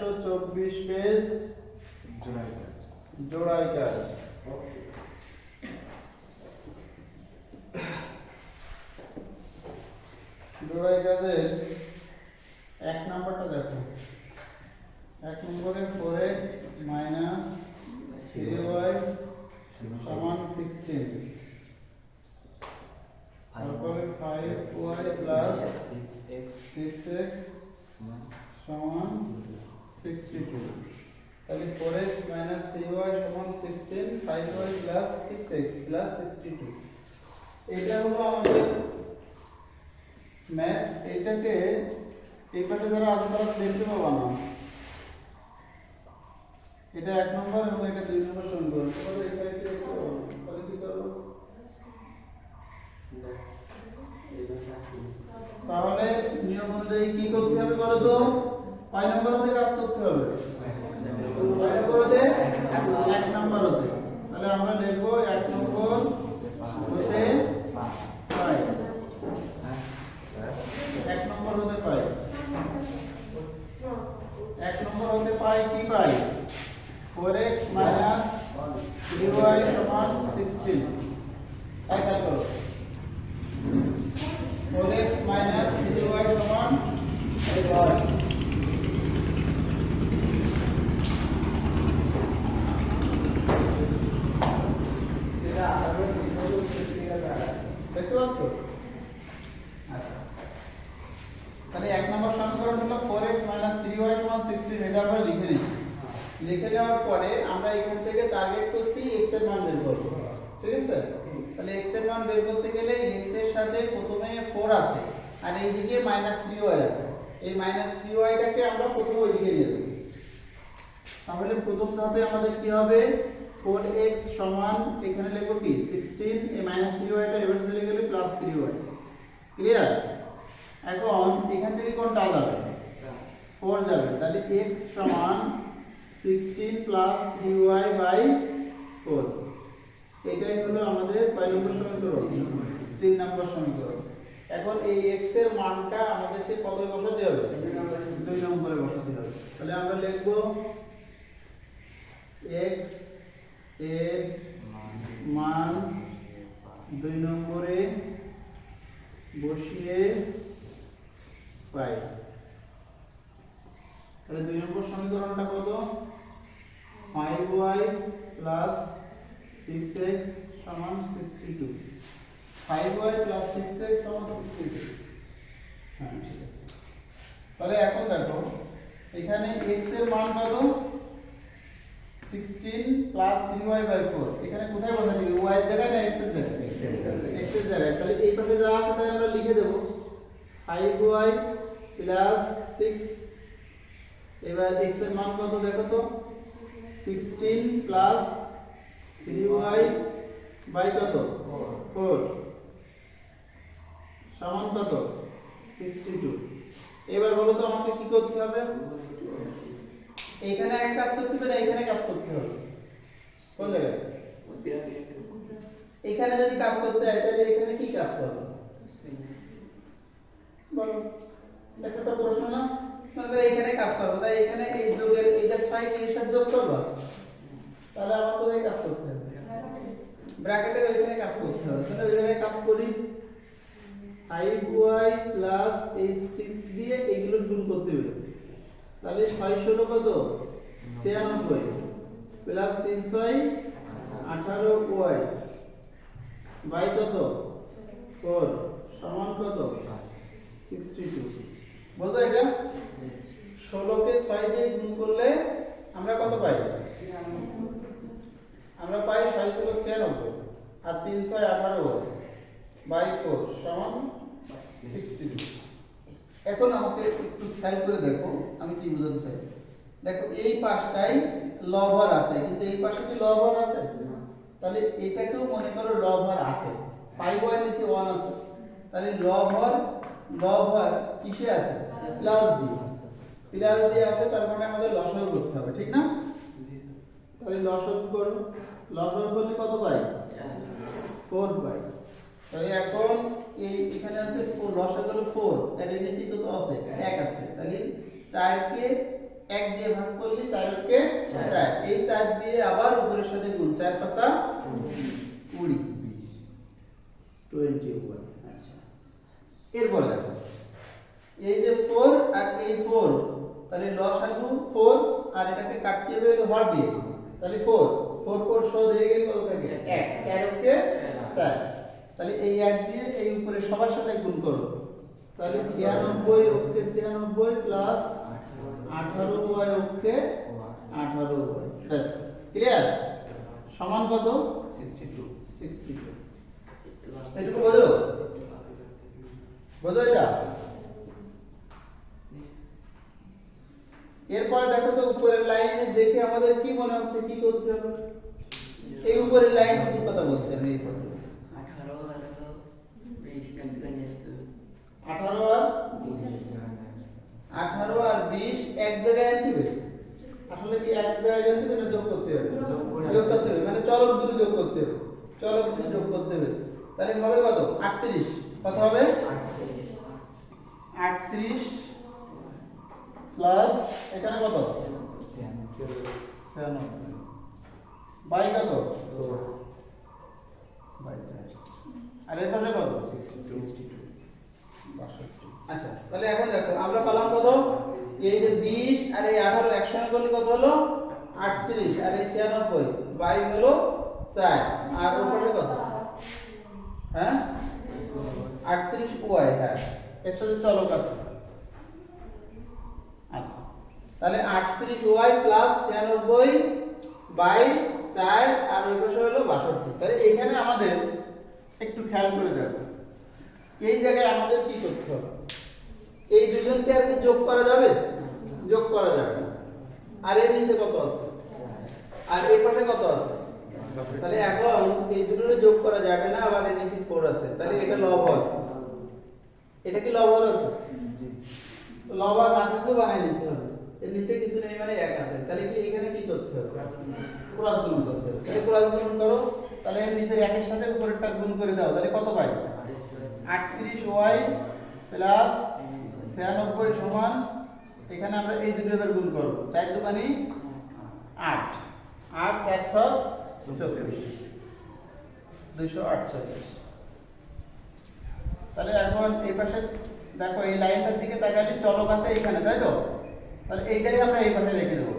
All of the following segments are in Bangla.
124 পেজ জোড়াই কাজ। জোড়াই কাজের 1 নম্বরটা দেখো। 1 নম্বরে 4x - 3y সমান 16, তারপরে 5y প্লাস 6x সমান 62। তাহলে 4x - 3y সমান 16, 5y প্লাস 6x প্লাস 62। এটা হলো আমাদের ম্যাথ। এটাকে এই পাশে যারা আছে তারা দেখতে পাবো না। এটা 1 নম্বর এবং এটা 2 নম্বর সমীকরণ। তাহলে এই সাইডে দেখতে পাবো। তাহলে কি করব? তাহলে নিয়ম অনুযায়ী কি করতে হবে বলো তো? 5 নম্বর হতে কাজ করতে হবে। 5 নম্বর হতে 1 নম্বর হতে। তাহলে আমরা লিখব 1 নম্বর হতে 5। 1 নম্বর হতে পাই। 1 নম্বর হতে পাই কি পাই? 4x - 3y সমান 16। তাই খেয়াল করো। 4x - 3y সমান 8। দেখতে পাচ্ছ? আচ্ছা, তাহলে 1 নম্বর সমীকরণ হলো 4x - 3y সমান 16। এটা আমরা লিখে নিচ্ছি। লিখে নেওয়ার পরে আমরা এখান থেকে টার্গেট করছি x এর মান বের করব। ঠিক আছে? তাহলে x এর মান বের করতে গেলে x এর সাথে প্রথমে 4 আছে আর এইদিকে -3y আছে। এই -3y টাকে আমরা প্রথমে ওইদিকে নিয়ে যাব। তাহলে প্রথম ধাপে আমাদের কি হবে? 4x সমান এখানে লিখব কি 16, এই -3y টা এবারে চলে গেলে +3y। ক্লিয়ার? এখন এখান থেকে কোনটা যাবে? 4 যাবে। তাহলে x সমান 16 + 3y/4। এটাই হলো আমাদের 5 নম্বর সমীকরণ। 3 নম্বর সমীকরণ। এখন এই x এর মানটা আমাদেরকে কত বসাতে হবে? 2 নম্বরে বসাতে হবে। তাহলে আমরা লিখব x এর মান 2 নম্বরে বসিয়ে পাই। তাহলে 2 নম্বর সমীকরণটা কত? 5y প্লাস 6x সমান 62। 5y প্লাস 6x সমান 62। হ্যাঁ, ঠিক আছে। তাহলে এখন দেখো এখানে x এর মান কত? 16 প্লাস 3y/4। এখানে কোথায় বসাবি? y এর জায়গায় না x এর জায়গায়? x এর জায়গায়। তাহলে এই পাশে যা আছে তাই আমরা লিখে দেব 5y প্লাস 6। এবার x এর মান কত দেখো তো? 16 প্লাস 3y বাই কত? 4 সমান কত? 62। এবার বলো তো আমাকে কি করতে হবে? এইখানে এক কাজ করতে হবে না এখানে কাজ করতে হবে? কোন জায়গায়? এখানে যদি কাজ করতে হয় তাহলে এখানে কি কাজ করব? বলো, এটা তো প্রশ্ন না? মানে এখানে কাজ করব, তাই এখানে এই যোগের এইটা 6 এর সাথে যোগ করব। তাহলে আমার কোথায় কাজ করতে হবে? ব্র্যাকেটের ওইখানে কাজ করতে হবে। তাহলে ওই জায়গায় কাজ করি। 5y প্লাস এই 6 দিয়ে এগুলো গুণ করতে হবে। তাহলে 6 16 কত? 96 প্লাস 3 6 18y বাই কত? 4 সমান কত? 62। বুঝছো এটা? 16 কে 6 দিয়ে গুণ করলে আমরা কত পাই? আমরা পাই 6 16 96 আর 3 6 18y বাই 4 সমান 62। এখন আমাকে একটু খেয়াল করে দেখো আমি কি বোঝাতে চাই। দেখো এই পাশটাই লবহর আছে কিন্তু এই পাশে কি লবহর আছে? তাহলে এটাকেও মনে করো লবহর আছে। 5y নিচে 1 আছে। তাহলে লবহর কিসে আছে? প্লাস দিয়ে আছে, তার মানে আমাদের লসাগু করতে হবে, ঠিক না? তাহলে লসাগু করব। লসাগু করলে কত পাই? 4 পাই। তাহলে এখন এই এখানে আছে 4, লসাগু হলো 4, তাহলে নিচে কত আছে? 1 আছে। তাহলে 4 কে 1 দিয়ে ভাগ করলে 4 কে 4, এই 4 দিয়ে আবার উপরের সাথে গুণ, 4 5 20 21। আচ্ছা, এরপর দেখো এই যে 4 আর এই 4, তাহলে লসাগু 4 আর এটাকে কাটতে হবে হর দিয়ে, তাহলে 4 4 4 শোধ হয়ে গেলে কত থাকে 1, 4 কে 4, তাহলে এই 1 দিয়ে এই উপরে সবার সাথে গুণ করো, তাহলে 96 ওকে 96 প্লাস 18y ওকে 18y, ব্যাস ক্লিয়ার, সমান কত 62। এটুকু বোঝো, বোঝো এটা। এরপরে দেখো তো উপরের লাইনে দেখে আমাদের কি মনে হচ্ছে, কি করতে হবে? এই উপরের লাইন কি কথা বলছে? আমি এই পড়তে 18 আর 20 এক জায়গায় আনতে, আসলে কি এক জায়গায় আনতে না যোগ করতে হবে? যোগ করতে হবে, মানে চলক দুটো যোগ করতে হবে, চলক দুটো যোগ করতে হবে, তাহলে হবে কত 38, কত হবে 38 প্লাস এখানে কত 96 বাই কত বাই 4, আর এর পাশে কত 62। আচ্ছা, তাহলে এখন দেখো আমরা পেলাম কত, এই যে 20 আর এই 18 একসঙ্গে করলে কত হলো 38, আর এই 96 বাই হলো 4, আর ওর পাশে কত হ্যাঁ 38 ওয়াই, হ্যাঁ এর সাথে চলক আছে। আচ্ছা, তাহলে 38 ওয়াই প্লাস 96 বাই 4, আর ওই পাশে হলো 62। তাহলে এখানে আমাদের একটু খেয়াল করে দেখো, এই জায়গায় আমাদের কি করতে হবে, এই দুজনকে আর কি যোগ করা যাবে? যোগ করা যাবে না, আর এর নিচে কত আছে আর এর পাশে কত আছে, তাহলে এখন এই দুটোরে যোগ করা যাবে না, আবার এর নিচে 4 আছে, তাহলে এটা লবহর, এটা কি লবহর আছে? তো লবহর না থাকলেও বানাই নিতে হবে, এর নিচে কিছু নেই মানে 1 আছে, তাহলে কি এখানে কি করতে হবে? ক্রস গুণ করতে হবে, তাহলে ক্রস গুণ করো, তাহলে এর নিচের 1 এর সাথে উপরেরটা গুণ করে দাও, তাহলে কত পাই 38y প্লাস 96 সমান, এখানে আমরা এই দুটো এবার গুণ করব, 4 দুগুণে 8, 8 424 248। তাহলে এখন এই পাশে দেখো এই লাইনটার দিকে তাকালে চলক আছে এখানে, তাই তো? তাহলে এইটাই আমরা এই পাশে রেখে দেব,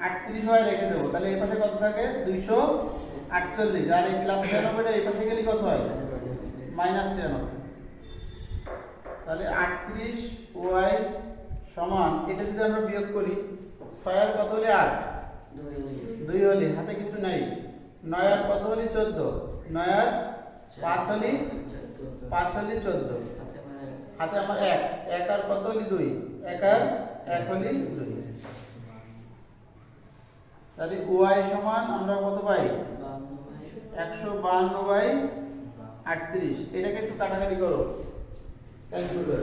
38y রেখে দেব, তাহলে এই পাশে কত থাকে 248, আর এই প্লাস 96 এই পাশে গেলে কত হয় মাইনাস 96, তাহলে 38y সমান, এটা যদি আমরা বিয়োগ করি 6 আর কত হলে 8, 2 হলে হাতে কিছু নাই, 9 আর কত হলে 14, 9 আর 5 হলে 14, হাতে আমার 1, 1 আর কত হলে 2, 1 আর 1 হলে 2, তাহলে y সমান আমরা কত পাই 152/38, এটাকে একটু কাটাকাটি করো ক্যালকুলেটর,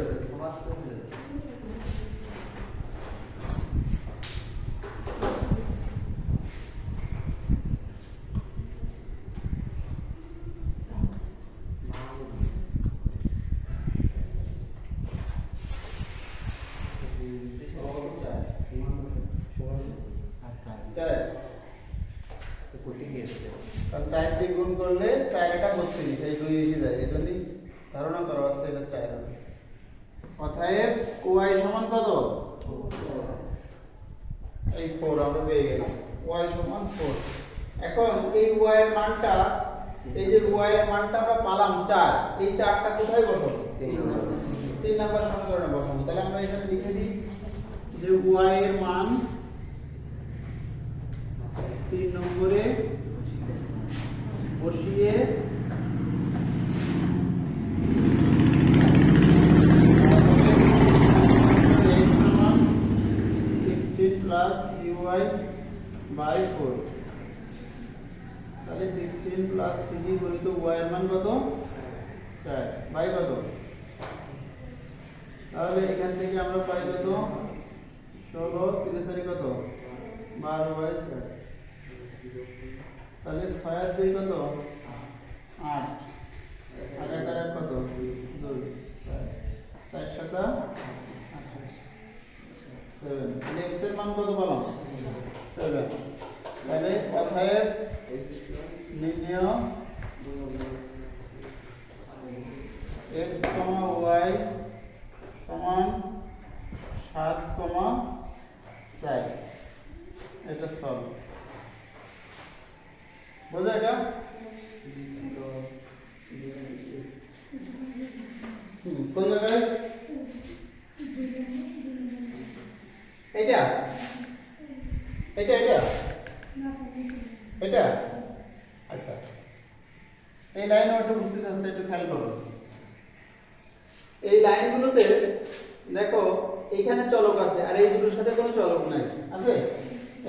কারণ 4 দিয়ে গুণ করলে 4 এটা 32, এই 2 এসে যায়, এই জন্যই ধারণা করা আছে এটা 4 হবে। অতএব y সমান কত, এই 4 আমরা পেয়ে গেলাম, y সমান 4। এখন এই y এর মানটা, এই যে y এর মানটা আমরা পেলাম 4, এই 4টা কোথায় বসাবো? 3 নাম্বার সমীকরণে বসাবো। তাহলে আমরা এখানে লিখে দিই যে y এর মান 3 নম্বরে বসিয়ে by 4, তাহলে 16 প্লাস 3 গুণিত y এর মান কত 4 বাই কত, তাহলে এখান থেকে আমরা পাই কত 16 3 কত 12/4, তাহলে 6 আর 2 কত 8, আর 1 আর 1 কত 2, 4 7 28, 7 তাহলে x এর মান কত পেলাম 7 তাহলে অতএব নির্ণয় x, y সমান 7, 4 এটা সলভ বোঝা এটা কোন জায়গায় এটা এটা এটা এটা আচ্ছা এই লাইন একটু বুঝতে চাচ্ছি একটু খেয়াল করো এই লাইনগুলোতে দেখো এইখানে চলক আছে আর এই দুটোর সাথে কোনো চলক নাই আছে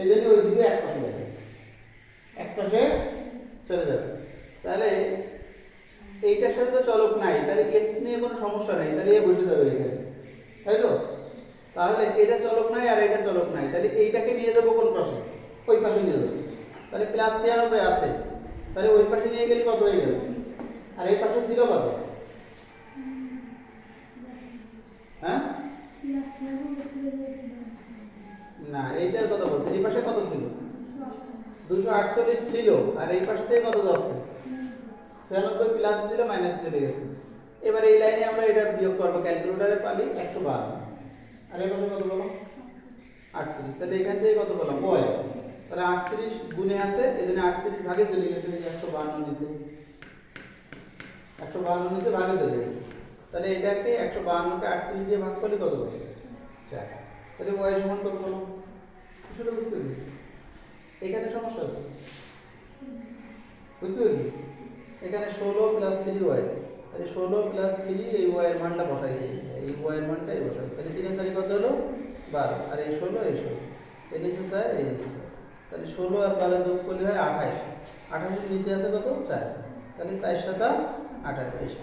এই জন্য ওই দুটো এক পাশে যাবে এক পাশে চলে যাবে তাহলে এইটার সাথে তো চলক নাই তাহলে এর নিয়ে কোনো সমস্যা নাই তাহলে এ বসে যাবে এখানে তাই তো তাহলে এটা চলক নাই আর এটা চলক নাই তাহলে এইটাকে নিয়ে যাবো কোন পাশে ওই পাশে নিয়ে যাবো তাহলে প্লাস 96 আছে তাহলে ওই পাশে নিয়ে গেলে কত হয়ে গেল আর এই পাশে ছিল কত হ্যাঁ না এইটার কথা বলছি এই পাশে কত ছিল 248 ছিল আর এই পাশ থেকে কত যাচ্ছে 96 প্লাস ছিল মাইনাস চলে গেছে এবার এই লাইনে আমরা এটা বিয়োগ করব ক্যালকুলেটরে পালি 112 আর এই পাশে কত পেলাম 38 তাহলে এখান থেকে কত পেলাম ওই তাহলে 38 গুণে আছে এখানে 38 ভাগে চলে গেছে 152 নিচে 152 নিচে ভাগে চলে গেছে তাহলে এটাকে 152 কে 38 দিয়ে ভাগ করলে কত হবে 4 তাহলে y সমান কত পেলাম সেটা বুঝতে পেরেছি এখানে সমস্যা আছে বুঝতে পেরেছি এখানে 16 প্লাস 3y তাহলে 16 প্লাস 3 এই y এর মানটা বসাইছি এই y এর মানটাই বসাই তাহলে 3 এর 4 কত হলো 12 আর এই 16 এই 16 এই নিচে 4 এই নিচে 4 তাহলে 16 আর 12 যোগ করলে হয় 28 28 এর নিচে আছে কত 4 তাহলে 4 7 28